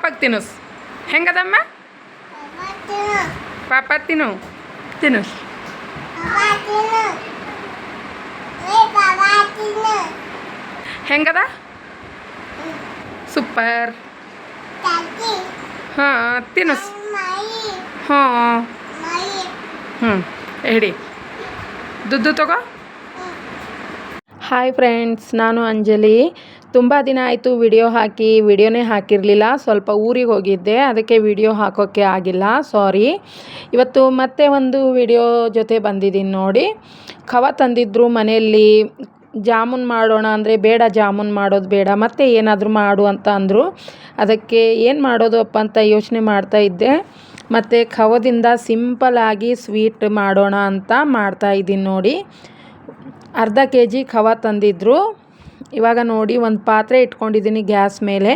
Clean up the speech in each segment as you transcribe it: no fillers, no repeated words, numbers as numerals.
ಪಾಪಗೆ ತಿನ್ನಿಸ್. ಹೆಂಗದಮ್ಮ? ಪಾಪ ತಿನ್ನಿಸ್. ಹೆಂಗದ? ಸೂಪರ್. ಹಾಂ ತಿನ್ನಿಸ್. ಹಾಂ ಹೇಳಿ ದುಡ್ಡು ತಗೋ. ಹಾಯ್ ಫ್ರೆಂಡ್ಸ್, ನಾನು ಅಂಜಲಿ. ತುಂಬ ದಿನ ಆಯಿತು ವಿಡಿಯೋ ವಿಡಿಯೋನೇ ಹಾಕಿರಲಿಲ್ಲ. ಸ್ವಲ್ಪ ಊರಿಗೆ ಹೋಗಿದ್ದೆ, ಅದಕ್ಕೆ ವಿಡಿಯೋ ಹಾಕೋಕ್ಕೆ ಆಗಿಲ್ಲ, ಸಾರಿ. ಇವತ್ತು ಮತ್ತೆ ಒಂದು ವಿಡಿಯೋ ಜೊತೆ ಬಂದಿದ್ದೀನಿ ನೋಡಿ. ಖವ ತಂದಿದ್ರು ಮನೆಯಲ್ಲಿ. ಜಾಮೂನ್ ಮಾಡೋಣ ಅಂದರೆ ಬೇಡ, ಜಾಮೂನ್ ಮಾಡೋದು ಬೇಡ, ಮತ್ತೆ ಏನಾದರೂ ಮಾಡು ಅಂತ ಅಂದರು. ಅದಕ್ಕೆ ಏನು ಮಾಡೋದು ಅಪ್ಪ ಅಂತ ಯೋಚನೆ ಮಾಡ್ತಾಯಿದ್ದೆ. ಮತ್ತು ಖವದಿಂದ ಸಿಂಪಲಾಗಿ ಸ್ವೀಟ್ ಮಾಡೋಣ ಅಂತ ಮಾಡ್ತಾಯಿದ್ದೀನಿ ನೋಡಿ. ಅರ್ಧ kg ಖವ ತಂದಿದ್ರು. ಇವಾಗ ನೋಡಿ ಒಂದು ಪಾತ್ರೆ ಇಟ್ಕೊಂಡಿದ್ದೀನಿ, ಗ್ಯಾಸ್ ಮೇಲೆ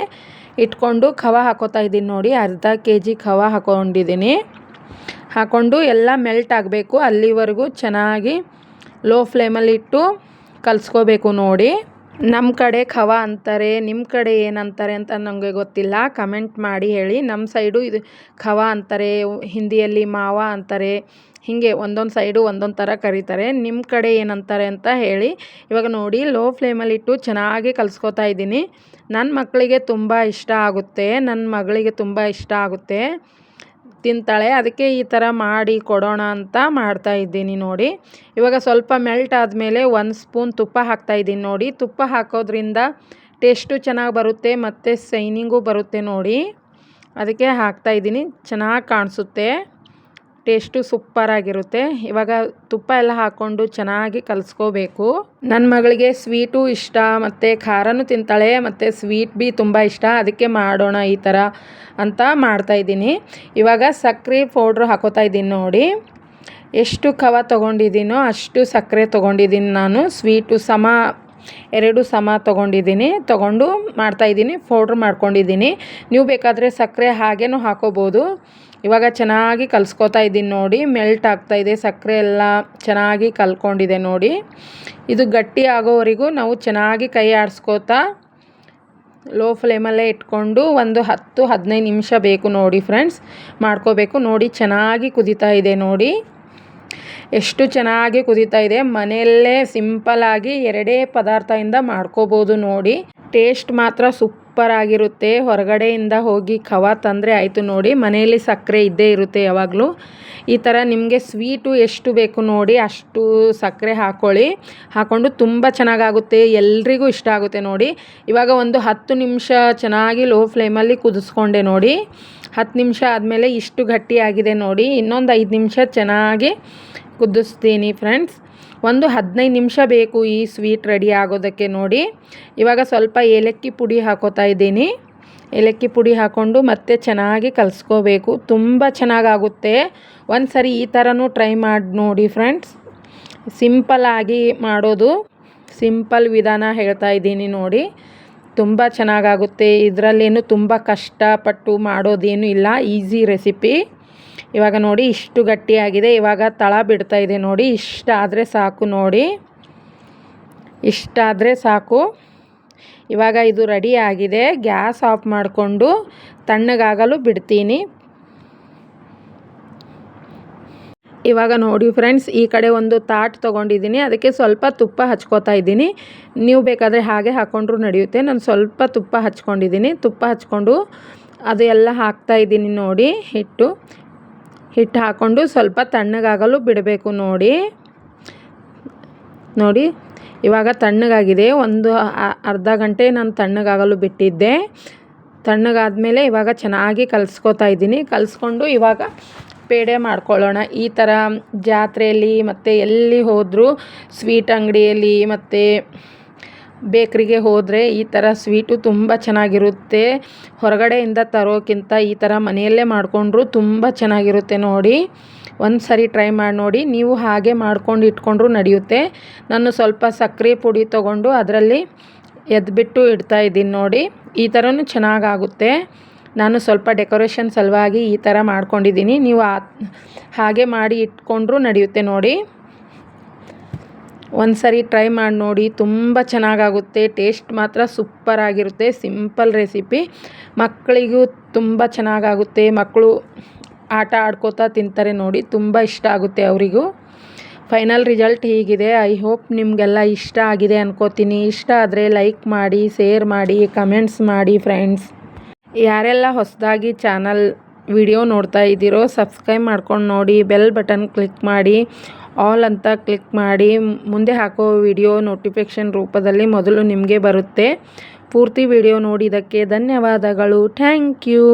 ಇಟ್ಕೊಂಡು ಖವ ಹಾಕೋತಾ ಇದ್ದೀನಿ ನೋಡಿ. ಅರ್ಧ kg ಖವ ಹಾಕ್ಕೊಂಡಿದ್ದೀನಿ. ಹಾಕ್ಕೊಂಡು ಎಲ್ಲ ಮೆಲ್ಟ್ ಆಗಬೇಕು, ಅಲ್ಲಿವರೆಗೂ ಚೆನ್ನಾಗಿ ಲೋ ಫ್ಲೇಮಲ್ಲಿ ಇಟ್ಟು ಕಲಿಸ್ಕೋಬೇಕು ನೋಡಿ. ನಮ್ಮ ಕಡೆ ಖವ ಅಂತಾರೆ, ನಿಮ್ಮ ಕಡೆ ಏನಂತಾರೆ ಅಂತ ನನಗೆ ಗೊತ್ತಿಲ್ಲ, ಕಮೆಂಟ್ ಮಾಡಿ ಹೇಳಿ. ನಮ್ಮ ಸೈಡು ಇದು ಖವ ಅಂತಾರೆ, ಹಿಂದಿಯಲ್ಲಿ ಮಾವ ಅಂತಾರೆ, ಹೀಗೆ ಒಂದೊಂದು ಸೈಡು ಒಂದೊಂದು ಥರ ಕರೀತಾರೆ. ನಿಮ್ಮ ಕಡೆ ಏನಂತಾರೆ ಅಂತ ಹೇಳಿ. ಇವಾಗ ನೋಡಿ ಲೋ ಫ್ಲೇಮಲ್ಲಿಟ್ಟು ಚೆನ್ನಾಗಿ ಕಲಿಸ್ಕೊತಾ ಇದ್ದೀನಿ. ನನ್ನ ಮಕ್ಕಳಿಗೆ ತುಂಬ ಇಷ್ಟ ಆಗುತ್ತೆ, ನನ್ನ ಮಗಳಿಗೆ ತುಂಬ ಇಷ್ಟ ಆಗುತ್ತೆ, ತಿಂತಾಳೆ. ಅದಕ್ಕೆ ಈ ಥರ ಮಾಡಿ ಕೊಡೋಣ ಅಂತ ಮಾಡ್ತಾಯಿದ್ದೀನಿ ನೋಡಿ. ಇವಾಗ ಸ್ವಲ್ಪ ಮೆಲ್ಟ್ ಆದಮೇಲೆ 1 ಸ್ಪೂನ್ ತುಪ್ಪ ಹಾಕ್ತಾಯಿದ್ದೀನಿ ನೋಡಿ. ತುಪ್ಪ ಹಾಕೋದ್ರಿಂದ ಟೇಸ್ಟು ಚೆನ್ನಾಗಿ ಬರುತ್ತೆ ಮತ್ತು ಶೈನಿಂಗು ಬರುತ್ತೆ ನೋಡಿ. ಅದಕ್ಕೆ ಹಾಕ್ತಾಯಿದ್ದೀನಿ, ಚೆನ್ನಾಗಿ ಕಾಣಿಸುತ್ತೆ, ಟೇಸ್ಟು ಸೂಪರಾಗಿರುತ್ತೆ. ಇವಾಗ ತುಪ್ಪ ಎಲ್ಲ ಹಾಕ್ಕೊಂಡು ಚೆನ್ನಾಗಿ ಕಲಿಸ್ಕೋಬೇಕು. ನನ್ನ ಮಗಳಿಗೆ ಸ್ವೀಟು ಇಷ್ಟ ಮತ್ತು ಖಾರನೂ ತಿಂತಾಳೆ ಮತ್ತು ಸ್ವೀಟ್ ಭೀ ತುಂಬ ಇಷ್ಟ. ಅದಕ್ಕೆ ಮಾಡೋಣ ಈ ಥರ ಅಂತ ಮಾಡ್ತಾಯಿದ್ದೀನಿ. ಇವಾಗ ಸಕ್ಕರೆ ಪೌಡ್ರು ಹಾಕೋತಾ ಇದ್ದೀನಿ ನೋಡಿ. ಎಷ್ಟು ಖವ ತೊಗೊಂಡಿದ್ದೀನೋ ಅಷ್ಟು ಸಕ್ಕರೆ ತೊಗೊಂಡಿದ್ದೀನಿ ನಾನು. ಸ್ವೀಟು ಎರಡು ಸಮ ತೊಗೊಂಡು ಮಾಡ್ತಾಯಿದ್ದೀನಿ, ಪೌಡ್ರ್ ಮಾಡ್ಕೊಂಡಿದ್ದೀನಿ. ನೀವು ಬೇಕಾದರೆ ಸಕ್ಕರೆ ಹಾಗೇನೂ ಹಾಕೋಬೋದು. ಇವಾಗ ಚೆನ್ನಾಗಿ ಕಲಿಸ್ಕೊತಾ ಇದ್ದೀನಿ ನೋಡಿ. ಮೆಲ್ಟ್ ಆಗ್ತಾಯಿದೆ, ಸಕ್ಕರೆ ಎಲ್ಲ ಚೆನ್ನಾಗಿ ಕಲ್ಕೊಂಡಿದೆ ನೋಡಿ. ಇದು ಗಟ್ಟಿ ಆಗೋವರೆಗೂ ನಾವು ಚೆನ್ನಾಗಿ ಕೈ ಆಡಿಸ್ಕೋತಾ ಲೋ ಫ್ಲೇಮಲ್ಲೇ ಇಟ್ಕೊಂಡು ಒಂದು 10-15 ನಿಮಿಷ ಬೇಕು ನೋಡಿ ಫ್ರೆಂಡ್ಸ್, ಮಾಡ್ಕೋಬೇಕು ನೋಡಿ. ಚೆನ್ನಾಗಿ ಕುದೀತಾ ಇದೆ ನೋಡಿ, ಎಷ್ಟು ಚೆನ್ನಾಗಿ ಕುದೀತಾ ಇದೆ. ಮನೆಯಲ್ಲೇ ಸಿಂಪಲಾಗಿ 2 ಪದಾರ್ಥದಿಂದ ಮಾಡ್ಕೋಬೋದು ನೋಡಿ. ಟೇಸ್ಟ್ ಮಾತ್ರ ಸೂಪರಾಗಿರುತ್ತೆ. ಹೊರಗಡೆಯಿಂದ ಹೋಗಿ ಖವ ತಂದರೆ ಆಯಿತು ನೋಡಿ, ಮನೆಯಲ್ಲಿ ಸಕ್ಕರೆ ಇದ್ದೇ ಇರುತ್ತೆ ಯಾವಾಗಲೂ. ಈ ಥರ ನಿಮಗೆ ಸ್ವೀಟು ಎಷ್ಟು ಬೇಕು ನೋಡಿ ಅಷ್ಟು ಸಕ್ಕರೆ ಹಾಕ್ಕೊಂಡು ತುಂಬ ಚೆನ್ನಾಗಾಗುತ್ತೆ, ಎಲ್ರಿಗೂ ಇಷ್ಟ ಆಗುತ್ತೆ ನೋಡಿ. ಇವಾಗ ಒಂದು 10 ನಿಮಿಷ ಚೆನ್ನಾಗಿ ಲೋ ಫ್ಲೇಮಲ್ಲಿ ಕುದಿಸ್ಕೊಂಡೆ ನೋಡಿ. 10 ನಿಮಿಷ ಆದಮೇಲೆ ಇಷ್ಟು ಗಟ್ಟಿಯಾಗಿದೆ ನೋಡಿ. ಇನ್ನೊಂದು 5 ನಿಮಿಷ ಚೆನ್ನಾಗಿ ಕುದಿಸ್ತೀನಿ ಫ್ರೆಂಡ್ಸ್. ಒಂದು 15 ನಿಮಿಷ ಬೇಕು ಈ ಸ್ವೀಟ್ ರೆಡಿ ಆಗೋದಕ್ಕೆ ನೋಡಿ. ಇವಾಗ ಸ್ವಲ್ಪ ಏಲಕ್ಕಿ ಪುಡಿ ಹಾಕೋತಾ ಇದ್ದೀನಿ. ಏಲಕ್ಕಿ ಪುಡಿ ಹಾಕ್ಕೊಂಡು ಮತ್ತೆ ಚೆನ್ನಾಗಿ ಕಲಿಸ್ಕೋಬೇಕು, ತುಂಬ ಚೆನ್ನಾಗಾಗುತ್ತೆ. ಒಂದು ಸರಿ ಈ ಥರನೂ ಟ್ರೈ ಮಾಡಿ ನೋಡಿ ಫ್ರೆಂಡ್ಸ್. ಸಿಂಪಲ್ಲಾಗಿ ಮಾಡೋದು, ಸಿಂಪಲ್ ವಿಧಾನ ಹೇಳ್ತಾ ಇದ್ದೀನಿ ನೋಡಿ. ತುಂಬ ಚೆನ್ನಾಗಾಗುತ್ತೆ, ಇದರಲ್ಲೇನು ತುಂಬ ಕಷ್ಟಪಟ್ಟು ಮಾಡೋದೇನು ಇಲ್ಲ, ಈಸಿ ರೆಸಿಪಿ. ಇವಾಗ ನೋಡಿ ಇಷ್ಟು ಗಟ್ಟಿಯಾಗಿದೆ. ಇವಾಗ ತಳ ಬಿಡ್ತಾ ಇದೆ ನೋಡಿ. ಇಷ್ಟಾದರೆ ಸಾಕು ನೋಡಿ, ಇಷ್ಟಾದರೆ ಸಾಕು. ಇವಾಗ ಇದು ರೆಡಿ ಆಗಿದೆ. ಗ್ಯಾಸ್ ಆಫ್ ಮಾಡಿಕೊಂಡು ತಣ್ಣಗಾಗಲು ಬಿಡ್ತೀನಿ. ಇವಾಗ ನೋಡಿ ಫ್ರೆಂಡ್ಸ್, ಈ ಕಡೆ ಒಂದು ತಾಟ್ ತೊಗೊಂಡಿದ್ದೀನಿ, ಅದಕ್ಕೆ ಸ್ವಲ್ಪ ತುಪ್ಪ ಹಚ್ಕೋತಾ ಇದ್ದೀನಿ. ನೀವು ಬೇಕಾದರೆ ಹಾಗೆ ಹಾಕ್ಕೊಂಡ್ರೂ ನಡೆಯುತ್ತೆ. ನಾನು ಸ್ವಲ್ಪ ತುಪ್ಪ ಹಚ್ಕೊಂಡಿದ್ದೀನಿ. ತುಪ್ಪ ಹಚ್ಕೊಂಡು ಅದು ಎಲ್ಲ ಹಾಕ್ತಾಯಿದ್ದೀನಿ ನೋಡಿ. ಹಿಟ್ಟು ಹಾಕ್ಕೊಂಡು ಸ್ವಲ್ಪ ತಣ್ಣಗಾಗಲು ಬಿಡಬೇಕು ನೋಡಿ. ಇವಾಗ ತಣ್ಣಗಾಗಿದೆ. ಒಂದು ಅರ್ಧ ಗಂಟೆ ನಾನು ತಣ್ಣಗಾಗಲು ಬಿಟ್ಟಿದ್ದೆ. ತಣ್ಣಗಾದ್ಮೇಲೆ ಇವಾಗ ಚೆನ್ನಾಗಿ ಕಲಿಸ್ಕೊತಾ ಇದ್ದೀನಿ. ಕಲಿಸ್ಕೊಂಡು ಇವಾಗ ಪೇಡೆ ಮಾಡ್ಕೊಳ್ಳೋಣ. ಈ ಥರ ಜಾತ್ರೆಯಲ್ಲಿ ಮತ್ತು ಎಲ್ಲಿ ಹೋದರೂ ಸ್ವೀಟ್ ಅಂಗಡಿಯಲ್ಲಿ ಮತ್ತು ಬೇಕ್ರಿಗೆ ಹೋದರೆ ಈ ಥರ ಸ್ವೀಟು ತುಂಬ ಚೆನ್ನಾಗಿರುತ್ತೆ. ಹೊರಗಡೆಯಿಂದ ತರೋಕ್ಕಿಂತ ಈ ಥರ ಮನೆಯಲ್ಲೇ ಮಾಡಿಕೊಂಡ್ರು ತುಂಬ ಚೆನ್ನಾಗಿರುತ್ತೆ ನೋಡಿ. ಒಂದು ಸರಿ ಟ್ರೈ ಮಾಡಿ ನೋಡಿ. ನೀವು ಹಾಗೆ ಮಾಡ್ಕೊಂಡು ಇಟ್ಕೊಂಡ್ರೂ ನಡೆಯುತ್ತೆ. ನಾನು ಸ್ವಲ್ಪ ಸಕ್ಕರೆ ಪುಡಿ ತೊಗೊಂಡು ಅದರಲ್ಲಿ ಎದ್ಬಿಟ್ಟು ಇಡ್ತಾಯಿದ್ದೀನಿ ನೋಡಿ. ಈ ಥರನೂ ಚೆನ್ನಾಗಾಗುತ್ತೆ. ನಾನು ಸ್ವಲ್ಪ ಡೆಕೋರೇಷನ್ ಸಲುವಾಗಿ ಈ ಥರ ಮಾಡ್ಕೊಂಡಿದ್ದೀನಿ. ನೀವು ಹಾಗೆ ಮಾಡಿ ಇಟ್ಕೊಂಡ್ರೂ ನಡೆಯುತ್ತೆ ನೋಡಿ. ಒಂದು ಸರಿ ಟ್ರೈ ಮಾಡಿ ನೋಡಿ, ತುಂಬ ಚೆನ್ನಾಗಾಗುತ್ತೆ. ಟೇಸ್ಟ್ ಮಾತ್ರ ಸೂಪರಾಗಿರುತ್ತೆ. Simple recipe. ಮಕ್ಕಳಿಗೂ ತುಂಬ ಚೆನ್ನಾಗಾಗುತ್ತೆ. ಮಕ್ಕಳು ಆಟ ಆಡ್ಕೋತಾ ತಿಂತಾರೆ ನೋಡಿ, ತುಂಬ ಇಷ್ಟ ಆಗುತ್ತೆ ಅವರಿಗೂ. ಫೈನಲ್ ರಿಸಲ್ಟ್ ಹೀಗಿದೆ. ಐ ಹೋಪ್ ನಿಮಗೆಲ್ಲ ಇಷ್ಟ ಆಗಿದೆ ಅನ್ಕೋತೀನಿ. ಇಷ್ಟ ಆದರೆ ಲೈಕ್ ಮಾಡಿ, ಶೇರ್ ಮಾಡಿ, ಕಮೆಂಟ್ಸ್ ಮಾಡಿ ಫ್ರೆಂಡ್ಸ್. ಯಾರೆಲ್ಲ ಹೊಸದಾಗಿ ಚಾನಲ್ ವಿಡಿಯೋ ನೋಡ್ತಾ ಇದ್ದೀರೋ ಸಬ್ಸ್ಕ್ರೈಬ್ ಮಾಡ್ಕೊಂಡು ನೋಡಿ, ಬೆಲ್ ಬಟನ್ ಕ್ಲಿಕ್ ಮಾಡಿ, ಆಲ್ ಅಂತ ಕ್ಲಿಕ್ ಮಾಡಿ. ಮುಂದೆ ಹಾಕೋ ವಿಡಿಯೋ ನೋಟಿಫಿಕೇಷನ್ ರೂಪದಲ್ಲಿ ಮೊದಲು ನಿಮಗೆ ಬರುತ್ತೆ. ಪೂರ್ತಿ ವಿಡಿಯೋ ನೋಡಿದ್ದಕ್ಕೆ ಧನ್ಯವಾದಗಳು. Thank you.